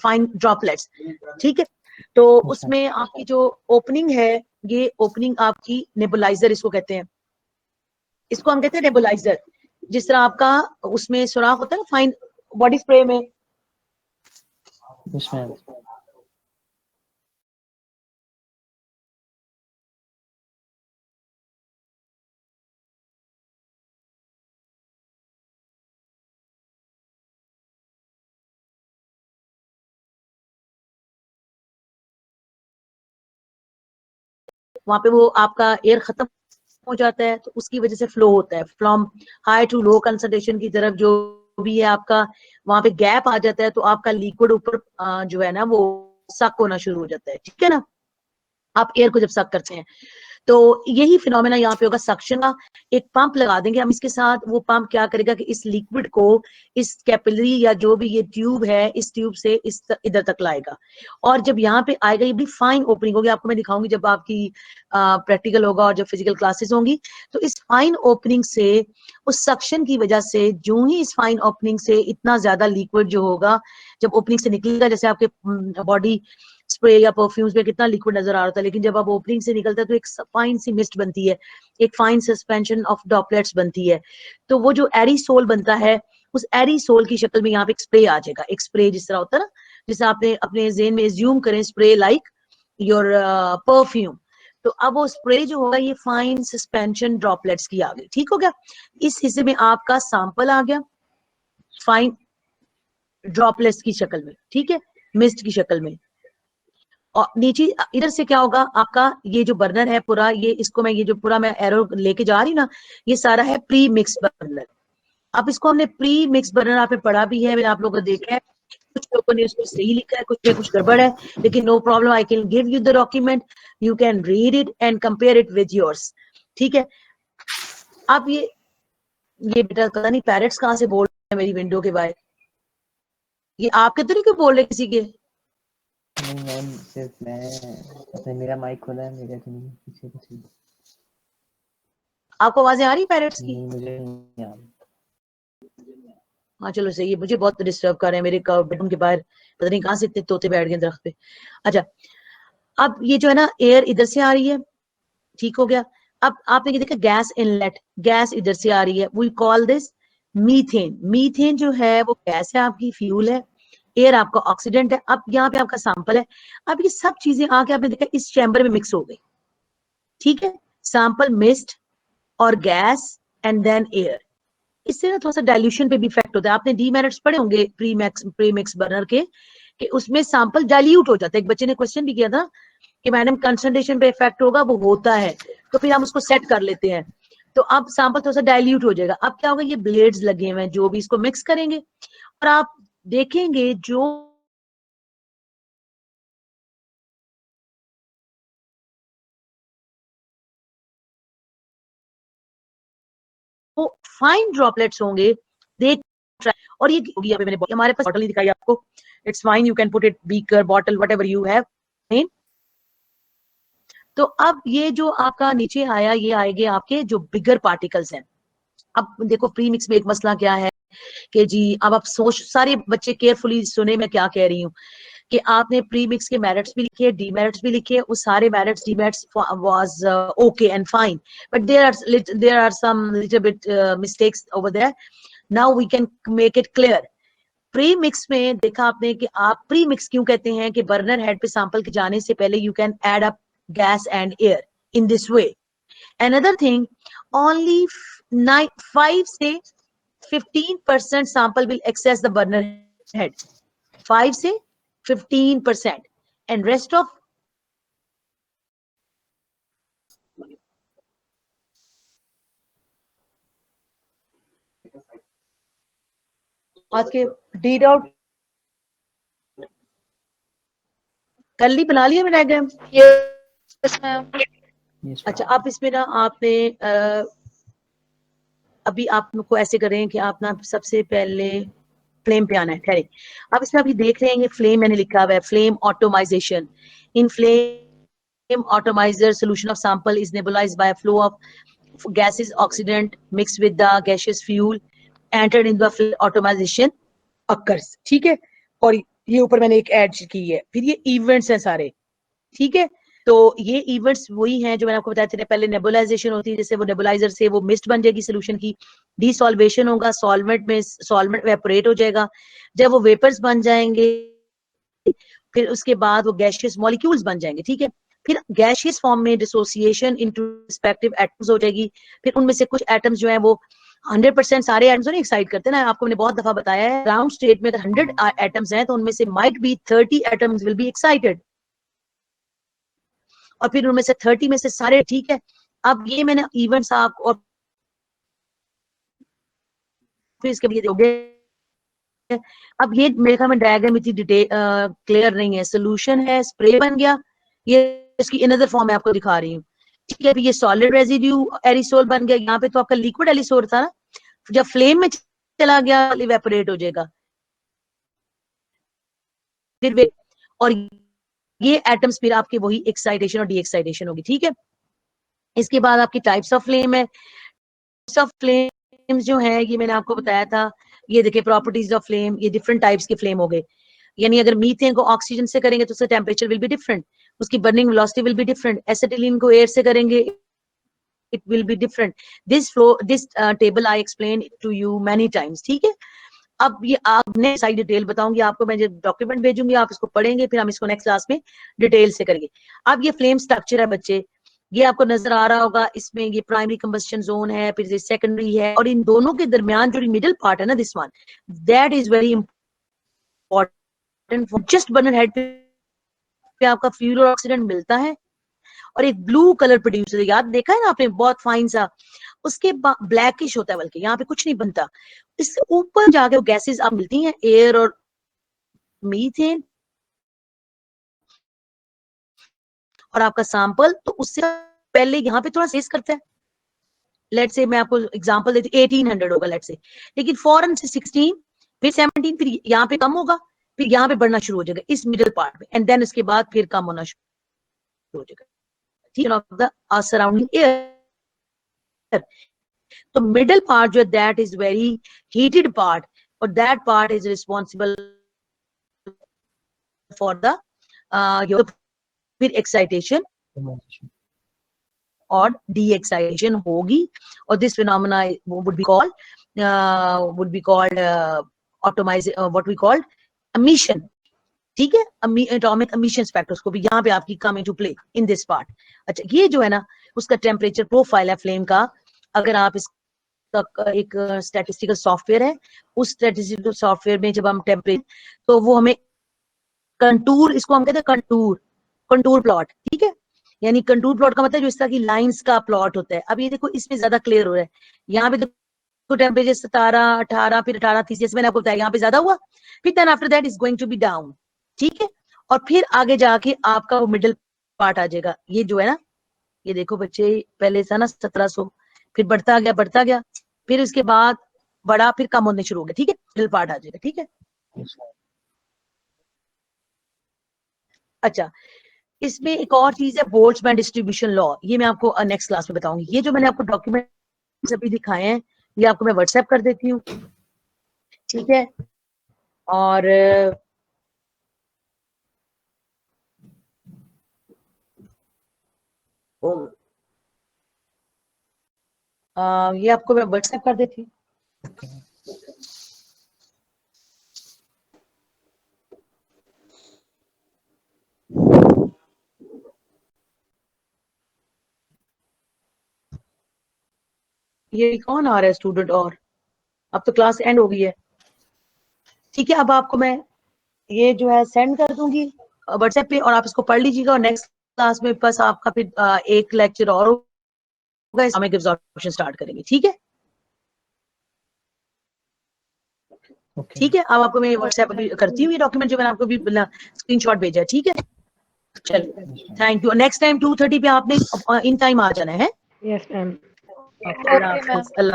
Fine droplets, ठीक है। तो उसमें आपकी जो ओपनिंग है, ये ओपनिंग आपकी नेबुलाइजर इसको कहते हैं, इसको हम कहते हैं नेबुलाइजर। जिस तरह आपका उसमें सुराख होता है ना फाइन बॉडी स्प्रे में, वहां पे वो आपका एयर खत्म हो जाता है, तो उसकी वजह से फ्लो होता है from high to low concentration की तरफ, जो भी है आपका वहां पे गैप आ जाता है, तो आपका लिक्विड ऊपर जो है ना वो सक होना शुरू हो जाता है, ठीक है ना। आप एयर को जब सक करते हैं तो यही फिनोमेना यहाँ पे होगा सक्शन का। एक पंप लगा देंगे हम इसके साथ, वो पंप क्या करेगा कि इस लिक्विड को इस कैपिलरी या जो भी ये ट्यूब है, इस ट्यूब से इस इधर तक लाएगा, और जब यहाँ पे आएगा ये भी फाइन ओपनिंग होगी, आपको मैं दिखाऊंगी जब आपकी प्रैक्टिकल होगा और जब फिजिकल क्लासेस होंगी। तो इस फाइन ओपनिंग से, उस सक्शन की वजह से, जो ही इस फाइन ओपनिंग से इतना ज्यादा लिक्विड जो होगा जब ओपनिंग से निकलेगा, जैसे आपके बॉडी स्प्रे या परफ्यूम्स में कितना लिक्विड नजर आ रहा था, लेकिन जब आप ओपनिंग से निकलता है तो एक फाइन सी मिस्ट बनती है, एक फाइन सस्पेंशन ऑफ ड्रॉपलेट्स बनती है। तो वो जो एरिसोल बनता है, उस एरिसोल की शक्ल में यहाँ पे एक स्प्रे आ जाएगा। एक स्प्रे जिस तरह होता है ना, जैसे आपने अपने ज़हन में एज्यूम करें स्प्रे लाइक योर परफ्यूम, तो अब वो स्प्रे जो होगा ये फाइन सस्पेंशन ड्रॉपलेट्स की आ गई, ठीक हो गया। इस हिस्से में आपका सैंपल आ गया फाइन ड्रॉपलेट्स की शक्ल में, ठीक है, मिस्ट की शक्ल में। और नीचे इधर से क्या होगा आपका, ये जो बर्नर है पूरा, ये इसको मैं ये जो पूरा मैं एरो लेके जा रही हूँ ना, ये सारा है प्री मिक्स बर्नर। अब इसको हमने प्री मिक्स बर्नर आपने पढ़ा भी है, मैंने आप लोगों को देखा है, कुछ लोगों ने उसको सही लिखा है, कुछ में कुछ गड़बड़ है, लेकिन no problem, I can give you the document, you can read it and compare it with yours, ठीक है। अब ये बेटा पता नहीं पैरेट्स कहाँ से बोल रहे हैं मेरी विंडो के बाहर, ये आपके तो नहीं क्यों बोल रहे किसी के? नहीं मैम, सिर्फ मैं मेरा माइक खोला है, मेरा तो नहीं, पीछे कुछ आपको आवाजें आ रही पैरेट्स की? नहीं, मुझे नहीं आ रही। हाँ चलो सही है, मुझे बहुत डिस्टर्ब कर रहे हैं मेरे बेडरूम के बाहर, पता नहीं कहाँ से इतने तोते बैठ गए दरख्त पे। अच्छा, अब ये जो है ना एयर इधर से आ रही है, ठीक हो गया। अब आपने ये देखा गैस इनलेट, गैस इधर से आ रही है, we call this methane. Methane जो है वो गैस है आपकी, फ्यूल है, एयर आपका ऑक्सीडेंट है। अब यहाँ पे आपका सैंपल है, अब ये सब चीजें आके आपने देखा इस चैम्बर में मिक्स हो गई, ठीक है। सैंपल मिस्ट और गैस एंड देन एयर, इससे ना थोड़ा सा डाइल्यूशन पे भी इफेक्ट होता है। आपने डीमेरिट्स पढ़े होंगे प्री मिक्स बर्नर के, कि उसमें सैंपल डाइल्यूट हो जाता है। एक बच्चे ने क्वेश्चन भी किया था कि मैडम कंसंट्रेशन पे इफेक्ट होगा, वो होता है, तो फिर हम उसको सेट कर लेते हैं, तो अब सैंपल थोड़ा सा डाइल्यूट हो जाएगा। अब क्या होगा, ये ब्लेड्स लगे हुए हैं जो भी इसको मिक्स करेंगे, और आप देखेंगे जो फाइन ड्रॉपलेट्स होंगे देख, और ये यहाँ पे मैंने हमारे पास बॉटल नहीं दिखाई आपको, it's fine, you can put it beaker bottle what ever you have. तो अब ये जो आपका नीचे आया, ये आएंगे आपके जो बिगर पार्टिकल्स हैं। अब देखो प्री मिक्स में एक मसला क्या है कि जी, अब आप सोच, सारे बच्चे केयरफुली सुने मैं क्या कह रही हूँ, कि आपने प्री मिक्स के मेरिट्स भी लिखे, डीमेरिट्स भी लिखे, वो सारे merits demerits was okay and fine, but there are some little bit mistakes over there. Now we can make it clear. Premix में देखा आपने कि आप प्री मिक्स क्यों कहते हैं, कि बर्नर हेड पे सैंपल के जाने से पहले you can add up gas and air in this way. Another thing, only 5 से 15% sample will access the burner head. 5 से 15%, and rest of आज के डीड आउट कल ही बना लिया मैंने डायग्राम। Yes ma'am. अच्छा, आप इसमें ना आपने अभी आपको ऐसे करें कि आप ना सबसे पहले फ्लेम पे आना है, ठहरे। अब इसमें अभी देख रहे हैं फ्लेम मैंने लिखा हुआ है, flame atomization. In flame atomizer solution of sample is nebulized by a flow of gases oxidant mixed with the gaseous fuel entered in the flame automation occurs, ठीक है। और ये ऊपर मैंने एक ऐड की है। फिर ये इवेंट्स हैं सारे, ठीक है। तो ये इवेंट्स वही हैं जो मैंने आपको बताया था पहले। नेबुलाइजेशन होती है, जैसे वो नेबुलाइजर से वो मिस्ट बन जाएगी सोल्यूशन की। डिसॉल्वेशन होगा, सॉल्वेंट में सॉल्वेंट वेपोरेट हो जाएगा। जब वो वेपर्स बन जाएंगे फिर उसके बाद वो गैशियस मॉलिक्यूल्स बन जाएंगे, ठीक है। फिर गैशियस फॉर्म में डिसोसिएशन इनटू रिस्पेक्टिव एटम्स हो जाएगी। फिर उनमें से कुछ एटम्स जो है वो 100% सारे एटम्स नहीं एक्साइट करते ना, आपको मैंने बहुत दफा बताया है। ग्राउंड स्टेट में अगर 100 एटम्स हैं तो उनमें से might be 30 atoms will be excited, और फिर उनमें से 30 में से सारे, ठीक है। अब ये मैंने इवेंट्स आपको, और फिर इसके लिए हो गए। अब ये मेरे ख्याल में डायग्राम इतनी डिटेल क्लियर नहीं है। सोल्यूशन है, स्प्रे बन गया, ये इसकी अनदर फॉर्म मैं आपको दिखा रही हूँ, ठीक है। ये सॉलिड रेजिड्यू एरिसोल बन गया। यहाँ पे तो आपका लिक्विड एरिसोल था ना, जब फ्लेम में चला गया इवेपोरेट हो जाएगा। फिर वे, और ये एटम्स फिर आपके वही एक्साइटेशन और डी एक्साइटेशन होगी, ठीक है। इसके बाद आपकी टाइप्स ऑफ फ्लेम है। टाइप्स ऑफ फ्लेम जो है ये मैंने आपको बताया था। ये देखिए प्रॉपर्टीज ऑफ फ्लेम, ये डिफरेंट टाइप्स के फ्लेम हो गए। यानी अगर मीथेन को ऑक्सीजन से करेंगे तो उसका टेम्परेचर विल बी डिफरेंट, उसकी burning velocity will be different. Acetylene को एयर से करेंगे, it will be different. This table I explain to you many times, ठीक है। अब ये आपने सारी डिटेल बताऊंगी आपको, मैं जब डॉक्यूमेंट भेजूंगी आप इसको पढ़ेंगे, फिर हम इसको नेक्स्ट क्लास में डिटेल से करेंगे। अब ये फ्लेम स्ट्रक्चर है बच्चे, ये आपको नजर आ रहा होगा। इसमें ये प्राइमरी कंबस्शन जोन है, फिर ये सेकेंडरी है, और इन दोनों के दरमियान जो मिडिल पार्ट है ना, this one, that is very important. Just burner head पे आपका फ्यूल और ऑक्सीडेंट मिलता है, और एक ब्लू कलर प्रोड्यूस, याद देखा है ना आपने, बहुत फाइन सा। उसके ब्लैकिश होता है, बल्कि यहाँ पे कुछ नहीं बनता। इससे ऊपर जाके वो गैसेस आप मिलती हैं, एयर और मीथेन, और आपका सैंपल तो उससे पहले यहाँ पे थोड़ा सेस करता है। लेट से मैं आपको एग्जांपल देती हूँ, 1800 होगा लेट से, लेकिन फौरन से 16, फिर 17, फिर यहाँ पे कम होगा, फिर यहाँ पे बढ़ना शुरू हो जाएगा इस मिडिल पार्ट में, एंड देन उसके बाद फिर कम होना शुरू हो जाएगा, ठीक है। सराउंडिंग एयर, तो मिडिल पार्ट जो है that is very heated part, और that part is responsible for the फिर एक्साइटेशन और डी एक्साइटेशन होगी, और this phenomena would be called atomize what we called emission, ठीक है। एटॉमिक एमिशन स्पेक्ट्रोस्कोपी यहाँ पे आपकी come into play in this part. अच्छा, ये जो है ना उसका टेम्परेचर प्रोफाइल है फ्लेम का। अगर आप इसका एक स्टैटिस्टिकल सॉफ्टवेयर है, उस स्टैटिस्टिकल सॉफ्टवेयर में जब हम टेम्परेचर, तो वो हमें कंटूर, इसको हम कहते हैं कंटूर प्लॉट, ठीक है। यानी कंटूर प्लॉट का मतलब जो इस तरह की लाइंस का प्लॉट होता है। अब ये देखो इसमें ज्यादा क्लियर हो रहा है, यहाँ पे देखो टेम्परेचर 17, 18, फिर 18, 30, जैसे मैंने आपको बताया यहाँ पे ज्यादा हुआ, फिर then after that is going to be down, ठीक है। और फिर आगे जाके आपका वो मिडिल पार्ट आ जाएगा। ये जो है ना, ये देखो बच्चे, पहले था ना 1700, फिर बढ़ता गया, फिर उसके बाद बड़ा, फिर कम होने शुरू हो गया, ठीक है। मिडिल पार्ट आ जाएगा, ठीक है। अच्छा, इसमें एक और चीज है बोल्ट्जमैन डिस्ट्रीब्यूशन लॉ, ये मैं आपको नेक्स्ट क्लास में बताऊंगी। ये जो मैंने आपको डॉक्यूमेंट अभी दिखाए हैं, ये आपको मैं व्हाट्सएप कर देती हूँ, ठीक है। और ये आपको मैं व्हाट्सएप कर देती हूँ। ये कौन आ रहा है स्टूडेंट? और अब तो क्लास एंड हो गई है, ठीक है। अब आपको मैं ये जो है सेंड कर दूंगी व्हाट्सएप पे, और आप इसको पढ़ लीजिएगा, और नेक्स्ट क्लास में बस आपका फिर एक लेक्चर और होगा, इस्लामिक एब्जॉर्प्शन स्टार्ट करेंगे, ठीक है। ठीक है, अब आपको मैं व्हाट्सएप अभी करती हूँ ये डॉक्यूमेंट जो मैंने आपको भी स्क्रीनशॉट भेजा है, ठीक है। चलिए, थैंक यू। नेक्स्ट टाइम 2:30 पे आपने इन टाइम आ जाना है। Yes ma'am. Okay ma'am. अल्लाह